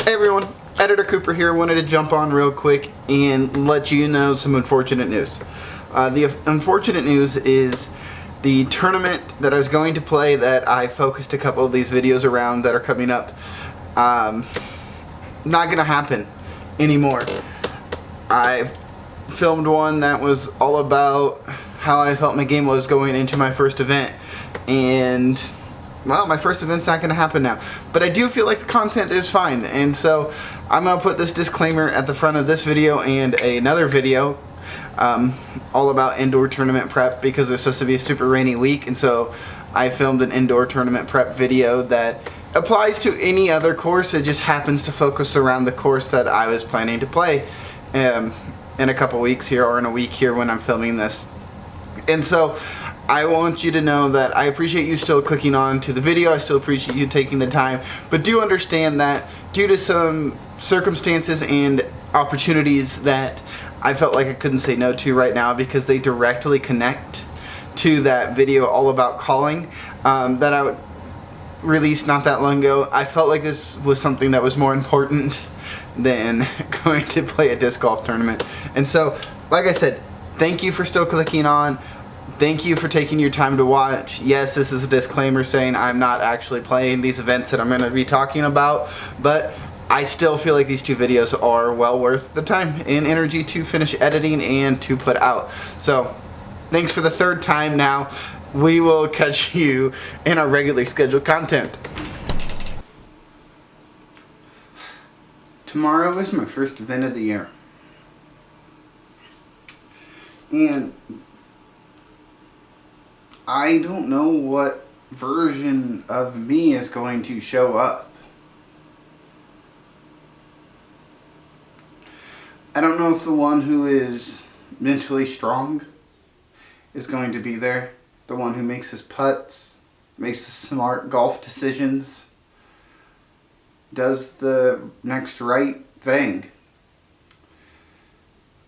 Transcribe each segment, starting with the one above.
Hey everyone, Editor Cooper here. Wanted to jump on real quick and let you know some unfortunate news. The unfortunate news is the tournament that I was going to play that I focused a couple of these videos around that are coming up, not going to happen anymore. I filmed one that was all about how I felt my game was going into my first event, and well, my first event's not going to happen now. But I do feel like the content is fine, and so I'm going to put this disclaimer at the front of this video and another video all about indoor tournament prep, because it's supposed to be a super rainy week, and so I filmed an indoor tournament prep video that applies to any other course. It just happens to focus around the course that I was planning to play in a couple weeks here, or in a week here when I'm filming this. And so I want you to know that I appreciate you still clicking on to the video. I still appreciate you taking the time, but do understand that due to some circumstances and opportunities that I felt like I couldn't say no to right now, because they directly connect to that video all about calling that I released not that long ago. I felt like this was something that was more important than going to play a disc golf tournament. And so, like I said, thank you for still clicking on. Thank you for taking your time to watch. Yes, this is a disclaimer saying I'm not actually playing these events that I'm going to be talking about, but I still feel like these two videos are well worth the time and energy to finish editing and to put out. So, thanks for the third time now. We will catch you in our regularly scheduled content. Tomorrow is my first event of the year. And I don't know what version of me is going to show up. I don't know if the one who is mentally strong is going to be there. The one who makes his putts, makes the smart golf decisions, does the next right thing.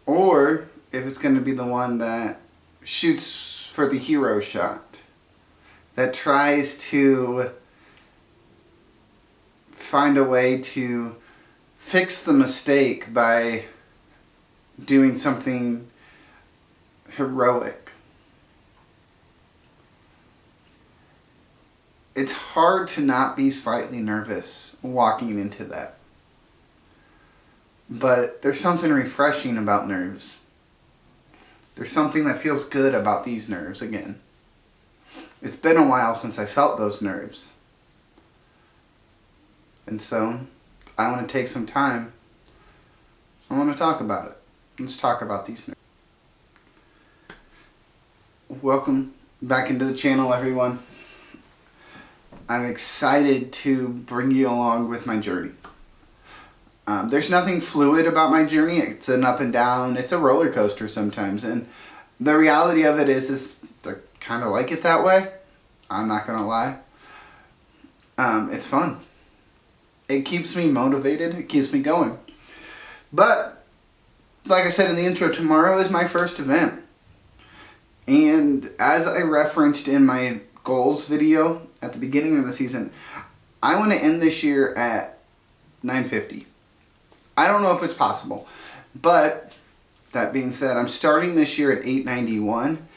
Or if it's going to be the one that shoots for the hero shot, that tries to find a way to fix the mistake by doing something heroic. It's hard to not be slightly nervous walking into that. But there's something refreshing about nerves. There's something that feels good about these nerves again. It's been a while since I felt those nerves. And so, I want to take some time. I want to talk about it. Let's talk about these nerves. Welcome back into the channel, everyone. I'm excited to bring you along with my journey. There's nothing fluid about my journey. It's an up and down. It's a roller coaster sometimes. And the reality of it is I kind of like it that way. I'm not going to lie. It's fun. It keeps me motivated. It keeps me going. But, like I said in the intro, tomorrow is my first event. And as I referenced in my goals video at the beginning of the season, I want to end this year at 950. I don't know if it's possible, but that being said, I'm starting this year at 891,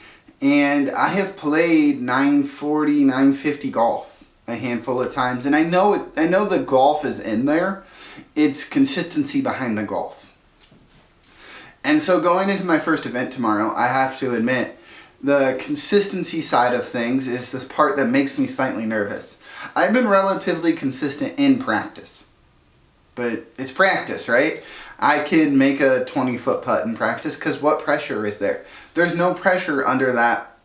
and I have played 940, 950 golf a handful of times, and I know the golf is in there. It's consistency behind the golf. And so going into my first event tomorrow, I have to admit, the consistency side of things is this part that makes me slightly nervous. I've been relatively consistent in practice. But it's practice, right? I can make a 20-foot putt in practice, because what pressure is there? There's no pressure under that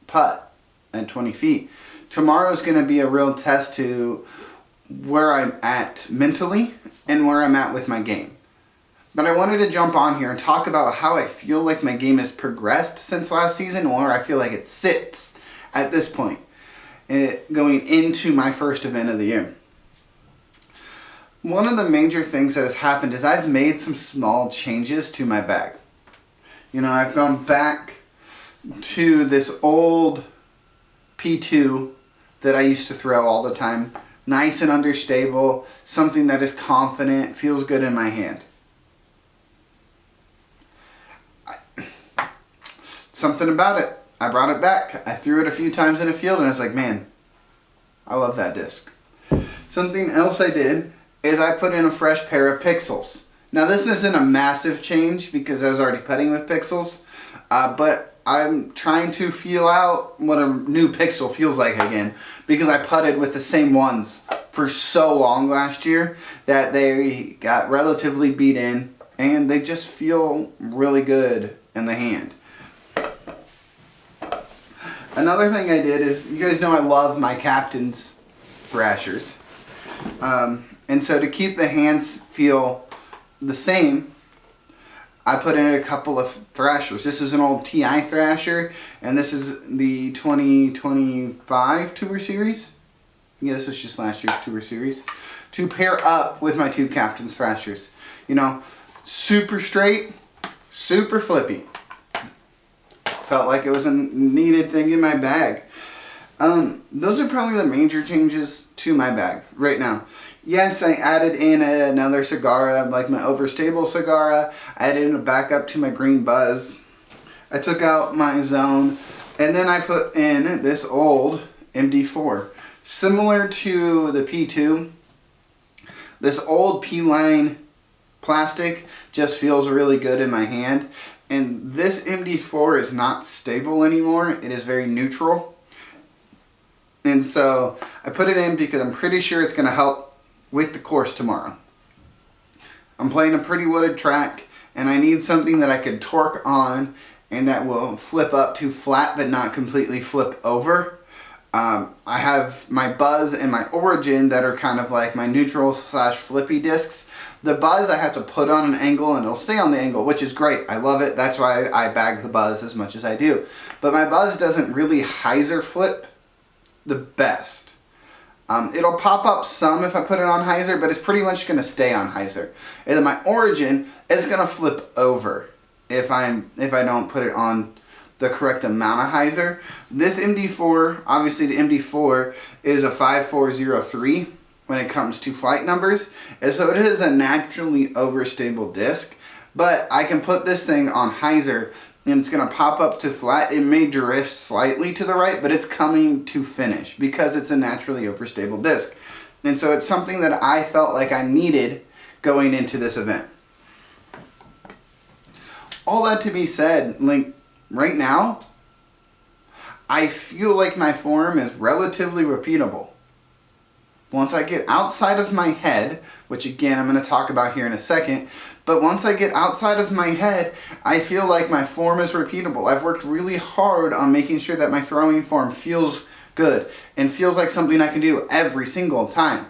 putt at 20 feet. Tomorrow's going to be a real test to where I'm at mentally and where I'm at with my game. But I wanted to jump on here and talk about how I feel like my game has progressed since last season, or where I feel like it sits at this point, going into my first event of the year. One of the major things that has happened is I've made some small changes to my bag. You know, I've gone back to this old P2 that I used to throw all the time nice and understable, something that is confident, feels good in my hand. Something about it. I brought it back. I threw it a few times in a field and I was like, man, I love that disc. Something else I did is I put in a fresh pair of Pixels. Now this isn't a massive change because I was already putting with Pixels, but I'm trying to feel out what a new Pixel feels like again, because I putted with the same ones for so long last year that they got relatively beat in and they just feel really good in the hand. Another thing I did is, you guys know I love my Captain's thrashers. And so to keep the hands feel the same, I put in a couple of thrashers. This is an old TI thrasher, and this is the 2025 Tour Series. Yeah, this was just last year's Tour Series. To pair up with my two Captain's thrashers. You know, super straight, super flippy. Felt like it was a needed thing in my bag. Those are probably the major changes to my bag right now. Yes, I added in another Sagara, like my overstable Sagara. I added in a backup to my green Buzz. I took out my Zone, and then I put in this old MD4. Similar to the P2, this old P-line plastic just feels really good in my hand. And this MD4 is not stable anymore. It is very neutral. And so I put it in because I'm pretty sure it's going to help with the course tomorrow. I'm playing a pretty wooded track and I need something that I can torque on and that will flip up to flat but not completely flip over. I have my Buzz and my Origin that are kind of like my neutral / flippy discs. The Buzz I have to put on an angle and it'll stay on the angle, which is great. I love it. That's why I bag the Buzz as much as I do. But my Buzz doesn't really hyzer flip the best. It'll pop up some if I put it on hyzer, but it's pretty much going to stay on hyzer. And then my Origin is going to flip over if I don't put it on the correct amount of hyzer. This MD4, obviously the MD4 is a 5403 when it comes to flight numbers, and so it is a naturally overstable disc, but I can put this thing on hyzer and it's going to pop up to flat. It may drift slightly to the right, but it's coming to finish because it's a naturally overstable disc. And so it's something that I felt like I needed going into this event. All that to be said, like right now, I feel like my form is relatively repeatable. Once I get outside of my head, which again I'm going to talk about here in a second, but once I get outside of my head, I feel like my form is repeatable. I've worked really hard on making sure that my throwing form feels good and feels like something I can do every single time.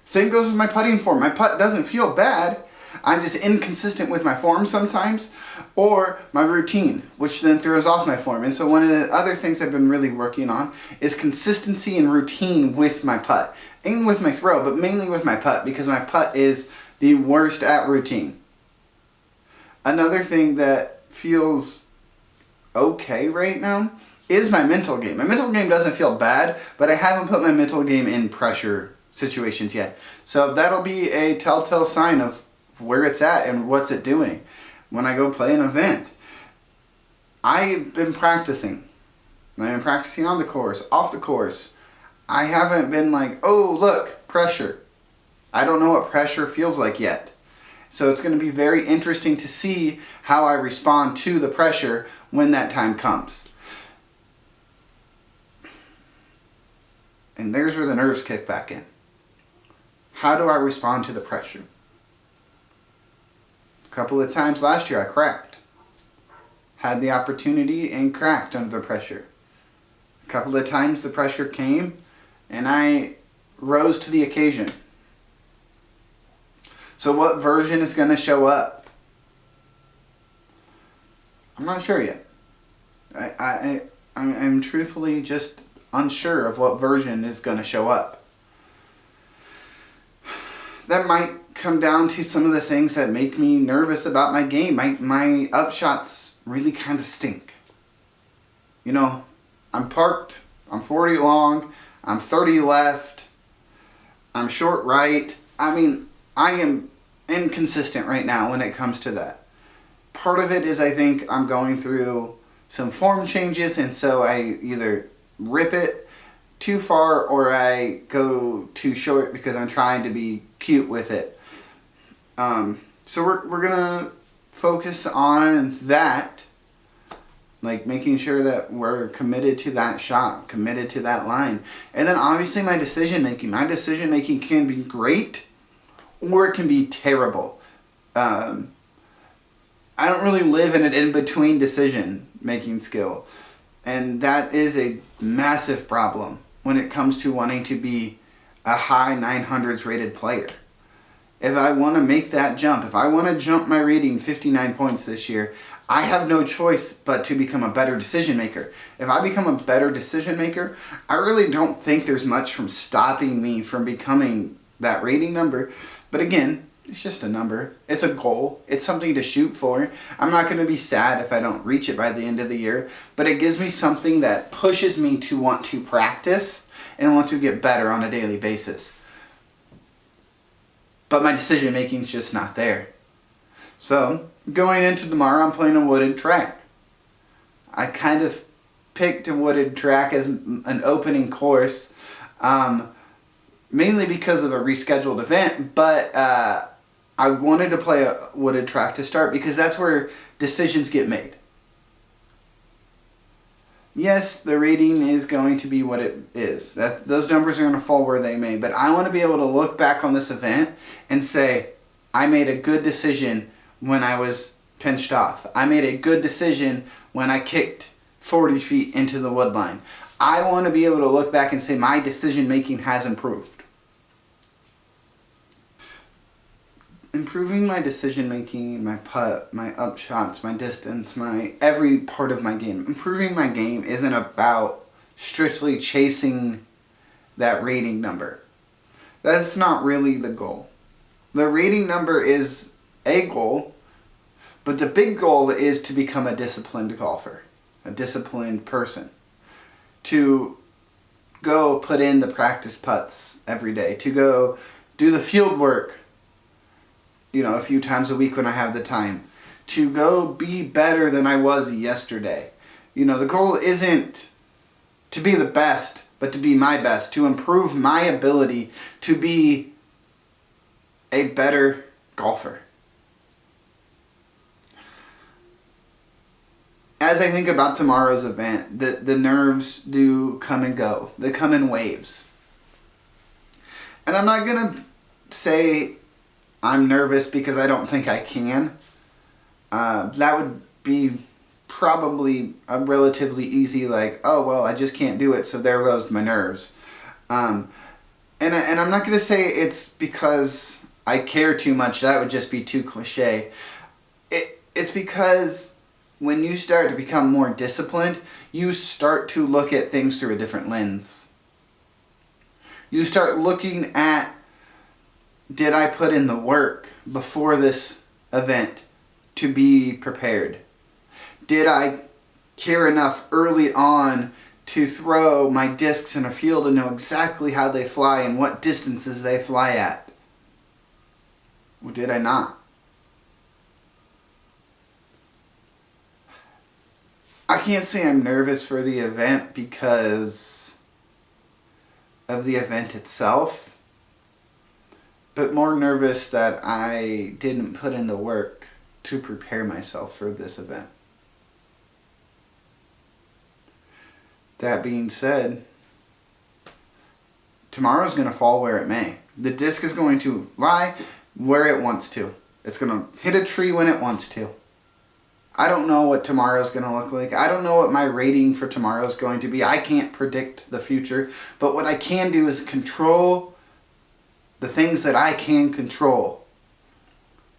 Same goes with my putting form. My putt doesn't feel bad. I'm just inconsistent with my form sometimes, or my routine, which then throws off my form. And so one of the other things I've been really working on is consistency and routine with my putt, and with my throw, but mainly with my putt, because my putt is the worst at routine. Another thing that feels okay right now is my mental game. My mental game doesn't feel bad, but I haven't put my mental game in pressure situations yet. So that'll be a telltale sign of where it's at and what's it doing when I go play an event. I've been practicing. I've been practicing on the course, off the course. I haven't been like, oh look, pressure. I don't know what pressure feels like yet. So it's going to be very interesting to see how I respond to the pressure when that time comes. And there's where the nerves kick back in. How do I respond to the pressure? A couple of times last year I cracked. Had the opportunity and cracked under the pressure. A couple of times the pressure came and I rose to the occasion. So what version is going to show up? I'm not sure yet. I'm truthfully just unsure of what version is going to show up. That might come down to some of the things that make me nervous about my game. My upshots really kind of stink. You know, I'm parked, I'm 40 long, I'm 30 left. I'm short right. I mean, I am inconsistent right now when it comes to that. Part of it is I think I'm going through some form changes, and so I either rip it too far or I go too short because I'm trying to be cute with it. So we're gonna focus on that, like making sure that we're committed to that shot, committed to that line. And then obviously my decision making. My decision making can be great or it can be terrible. I don't really live in an in-between decision making skill. And that is a massive problem when it comes to wanting to be a high 900s rated player. If I want to make that jump, if I want to jump my rating 59 points this year, I have no choice but to become a better decision maker. If I become a better decision maker, I really don't think there's much from stopping me from becoming that rating number. But again, it's just a number. It's a goal. It's something to shoot for. I'm not going to be sad if I don't reach it by the end of the year, but it gives me something that pushes me to want to practice and want to get better on a daily basis. But my decision making is just not there. So, going into tomorrow, I'm playing a wooded track. I kind of picked a wooded track as an opening course, mainly because of a rescheduled event, but I wanted to play a wooded track to start because that's where decisions get made. Yes, the rating is going to be what it is. Those numbers are going to fall where they may, but I want to be able to look back on this event and say, I made a good decision when I was pinched off. I made a good decision when I kicked 40 feet into the wood line. I want to be able to look back and say my decision making has improved. Improving my decision making, my putt, my upshots, my distance, my every part of my game. Improving my game isn't about strictly chasing that rating number. That's not really the goal. The rating number is a goal, but the big goal is to become a disciplined golfer, a disciplined person. To go put in the practice putts every day, to go do the field work, a few times a week when I have the time, to go be better than I was yesterday. The goal isn't to be the best, but to be my best, to improve my ability to be a better golfer. As I think about tomorrow's event, the nerves do come and go. They come in waves. And I'm not going to say I'm nervous because I don't think I can. That would be probably a relatively easy, I just can't do it, so there goes my nerves. And I'm not going to say it's because I care too much. That would just be too cliche. It's because when you start to become more disciplined, you start to look at things through a different lens. You start looking at, did I put in the work before this event to be prepared? Did I care enough early on to throw my discs in a field and know exactly how they fly and what distances they fly at? Or did I not? I can't say I'm nervous for the event because of the event itself, but more nervous that I didn't put in the work to prepare myself for this event. That being said, tomorrow's going to fall where it may. The disc is going to lie where it wants to. It's going to hit a tree when it wants to. I don't know what tomorrow's going to look like. I don't know what my rating for tomorrow is going to be. I can't predict the future. But what I can do is control the things that I can control,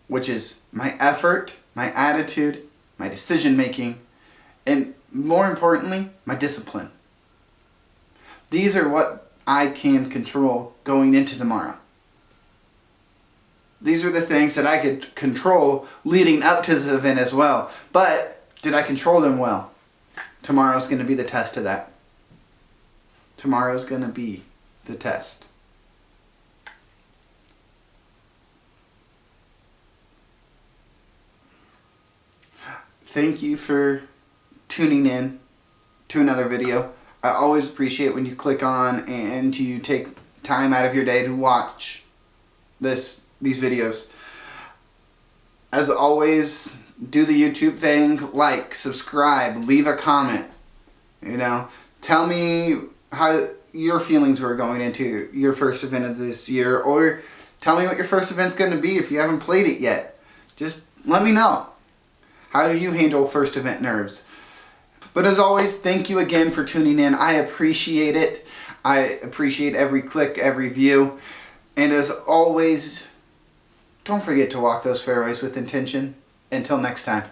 which is my effort, my attitude, my decision making, and more importantly, my discipline. These are what I can control going into tomorrow. These are the things that I could control leading up to this event as well. But did I control them well? Tomorrow's going to be the test of that. Tomorrow's going to be the test. thank you for tuning in to another video. I always appreciate when you click on and you take time out of your day to watch these videos. As always, do the YouTube thing, like, subscribe, leave a comment. You know, tell me how your feelings were going into your first event of this year, or tell me what your first event's going to be if you haven't played it yet. Just let me know. How do you handle first event nerves? But as always, thank you again for tuning in. I appreciate it. I appreciate every click, every view. And as always, don't forget to walk those fairways with intention. Until next time.